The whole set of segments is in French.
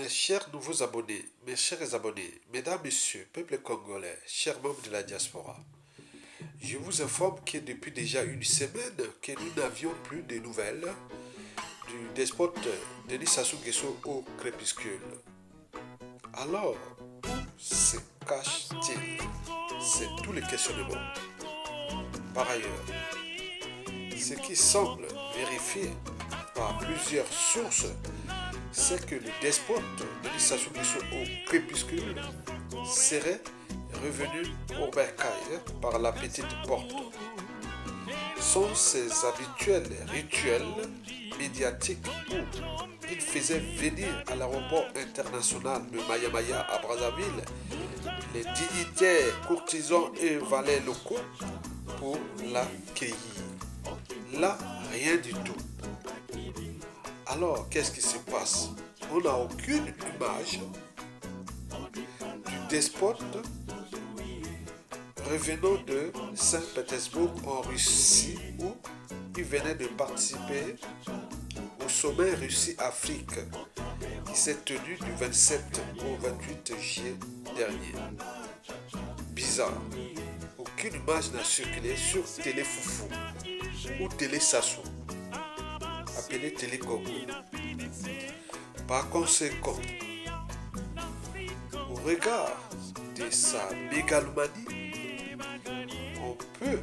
Mes chers nouveaux abonnés, mes chers abonnés, mesdames, messieurs, peuple congolais, chers membres de la diaspora, je vous informe que depuis déjà une semaine que nous n'avions plus de nouvelles du despote Denis Sassou Nguesso au crépuscule. Alors, où se cache-t-il? C'est tout le questionnement. Par ailleurs, ce qui semble vérifié par plusieurs sources, c'est que le despote Denis Sassou Nguesso au crépuscule serait revenu au bercail par la petite porte. Sont ses habituels rituels médiatiques où il faisait venir à l'aéroport international de Maya à Brazzaville les dignitaires, courtisans et valets locaux pour l'accueillir. Là, rien du tout. Alors, qu'est-ce qui se passe? On n'a aucune image du despote revenant de Saint-Pétersbourg en Russie où il venait de participer au sommet Russie-Afrique qui s'est tenu du 27 au 28 juillet dernier. Bizarre. Aucune image n'a circulé sur Télé Foufou ou Télé Sassou, appelé Télé Congo. Par conséquent, au regard de sa mégalomanie, on peut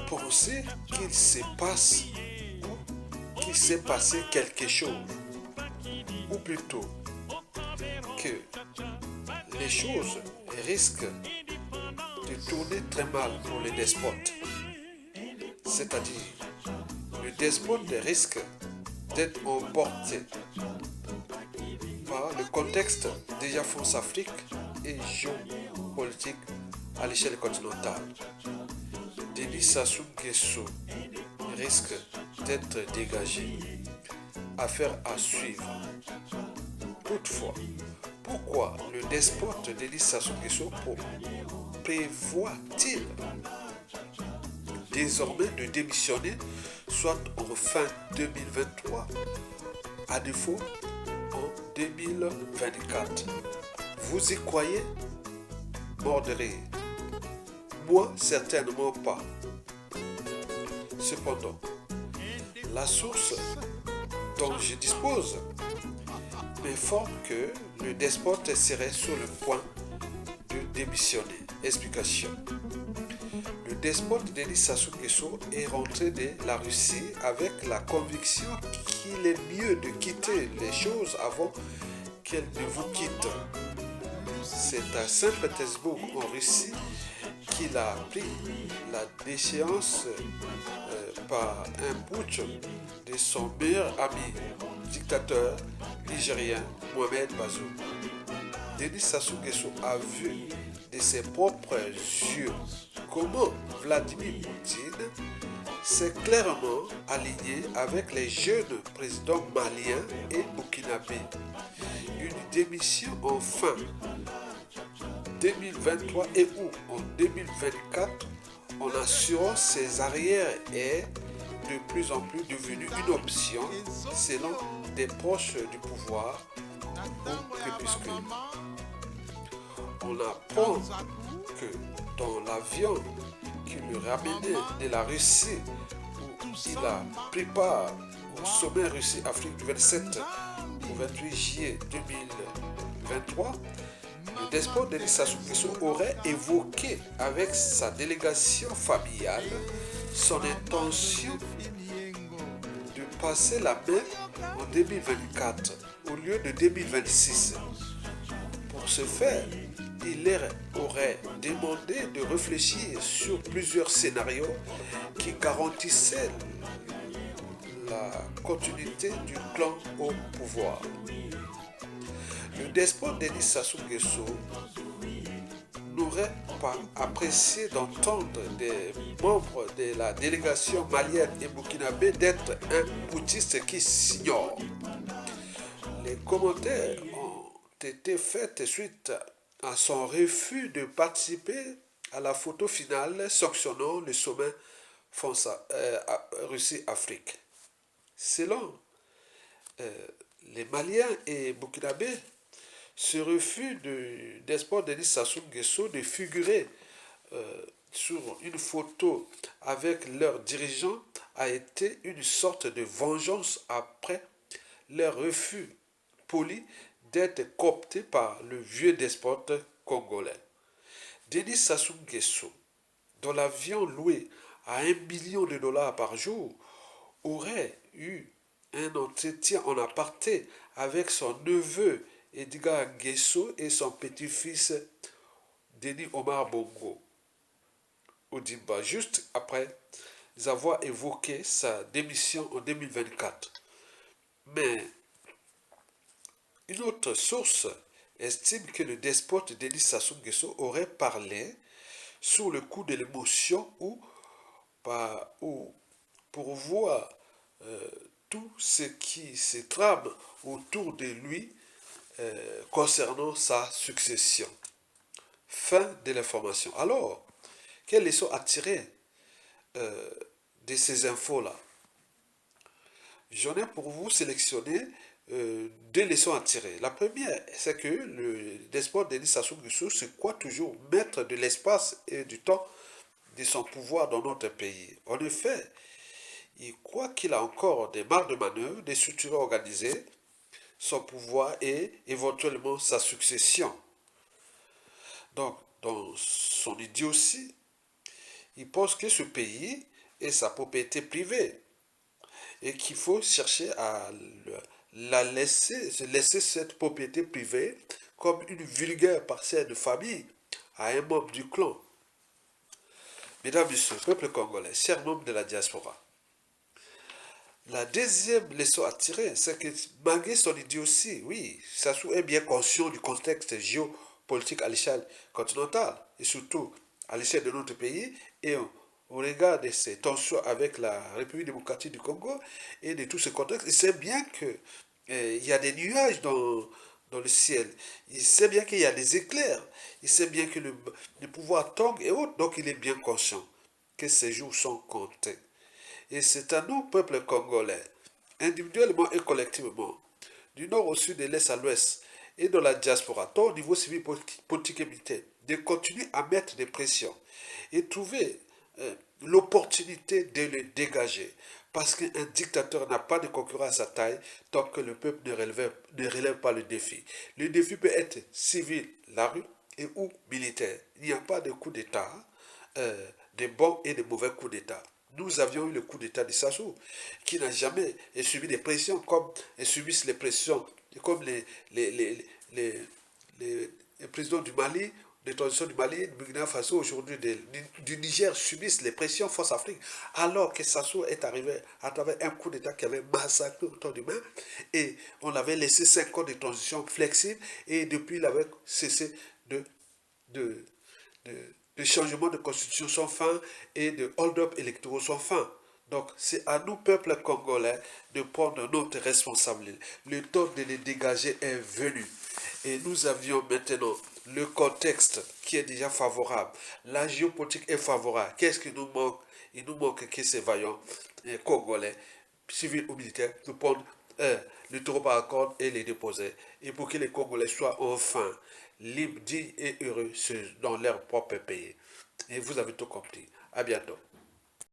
penser qu'il se passe ou qu'il s'est passé quelque chose, ou plutôt que les choses risquent de tourner très mal pour les despotes. C'est-à-dire, le despote risque d'être emporté par le contexte déjà France-Afrique et géopolitique à l'échelle continentale. Denis Sassou Nguesso risque d'être dégagé. Affaire à suivre. Toutefois, pourquoi le despote Denis Sassou Nguesso prévoit-il désormais de démissionner, soit en fin 2023, à défaut en 2024? Vous y croyez? Mort de rire. Moi, certainement pas. Cependant, la source dont je dispose m'informe que le despote serait sur le point de démissionner. Explication. Le despote Denis Sassou Nguesso est rentré de la Russie avec la conviction qu'il est mieux de quitter les choses avant qu'elles ne vous quittent. C'est à Saint-Pétersbourg, en Russie, qu'il a pris la déchéance par un putsch de son meilleur ami, dictateur nigérien Mohamed Bazoum. Denis Sassou Nguesso a vu de ses propres yeux comment Vladimir Poutine s'est clairement aligné avec les jeunes présidents maliens et burkinabés. Une démission en fin 2023 et ou en 2024 en assurant ses arrières est de plus en plus devenue une option selon des proches du pouvoir au crépuscule. On apprend que dans l'avion qui le ramenait de la Russie où il a pris part au sommet Russie-Afrique du 27 au 28 juillet 2023, le despote Denis Sassou Nguesso aurait évoqué avec sa délégation familiale son intention de passer la main en 2024 au lieu de 2026. Pour ce faire, il leur aurait demandé de réfléchir sur plusieurs scénarios qui garantissaient la continuité du clan au pouvoir. Le despote Denis Sassou Nguesso n'aurait pas apprécié d'entendre des membres de la délégation malienne et burkinabé d'être un poutiste qui s'ignore. Les commentaires ont été faits suite à son refus de participer à la photo finale sanctionnant le sommet Russie-Afrique. Selon les Maliens et Burkinabés ce refus d'espoir Denis Sassou Nguesso de figurer sur une photo avec leur dirigeant a été une sorte de vengeance après leur refus poli d'être coopté par le vieux despote congolais. Denis Sassou Nguesso, dont l'avion loué à 1 million de dollars par jour, aurait eu un entretien en aparté avec son neveu Edgar Nguesso et son petit-fils Denis Omar Bongo Odimba, juste après avoir évoqué sa démission en 2024. Mais une autre source estime que le despote Denis Sassou Nguesso aurait parlé sous le coup de l'émotion ou pour voir tout ce qui se trame autour de lui concernant sa succession. Fin de l'information. Alors, quelles leçons à tirer de ces infos-là? J'en ai pour vous sélectionner deux leçons à tirer. La première, c'est que le despote Denis Sassou Nguesso se croit toujours maître de l'espace et du temps de son pouvoir dans notre pays. En effet, il croit qu'il a encore des marges de manœuvre, des structures organisées, son pouvoir et éventuellement sa succession. Donc, dans son idiotie, il pense que ce pays est sa propriété privée et qu'il faut chercher à se laisser cette propriété privée comme une vulgaire parcelle de famille à un membre du clan. Mesdames et messieurs, peuple congolais, chers membres de la diaspora, la deuxième leçon à tirer, c'est que malgré son idiotie, oui, Sassou est bien conscient du contexte géopolitique à l'échelle continentale et surtout à l'échelle de notre pays et au regard de ces tensions avec la République démocratique du Congo et de tout ce contexte, il sait bien que il y a des nuages dans le ciel. Il sait bien qu'il y a des éclairs. Il sait bien que le pouvoir tombe et autres. Donc il est bien conscient que ces jours sont comptés. Et c'est à nous, peuple congolais, individuellement et collectivement, du nord au sud, de l'est à l'ouest, et dans la diaspora, tant au niveau civil, politique et militaire, de continuer à mettre des pressions et trouver l'opportunité de le dégager. Parce qu'un dictateur n'a pas de concurrent à sa taille tant que le peuple ne relève pas le défi. Le défi peut être civil, la rue, et ou militaire. Il n'y a pas de coup d'État, de bons et de mauvais coups d'État. Nous avions eu le coup d'État de Sassou, qui n'a jamais subi des pressions comme subissent les pressions, comme les présidents du Mali, de transition du Mali, du Burkina Faso, aujourd'hui du Niger, subissent les pressions force Afrique, alors que Sassou est arrivé à travers un coup d'État qui avait massacré autant d'humains, et on avait laissé 5 ans de transition flexible, et depuis il avait cessé de, de, de changement de constitution sans fin et de hold-up électoraux sans fin. Donc, c'est à nous, peuple congolais, de prendre notre responsabilité. Le temps de les dégager est venu. Et nous avions maintenant le contexte qui est déjà favorable. La géopolitique est favorable. Qu'est-ce qui nous manque? Il nous manque que ces vaillants congolais, civils ou militaires, nous prendre le taureau par la corde et les déposer. Et pour que les Congolais soient enfin libres, dignes et heureux dans leur propre pays. Et vous avez tout compris. À bientôt.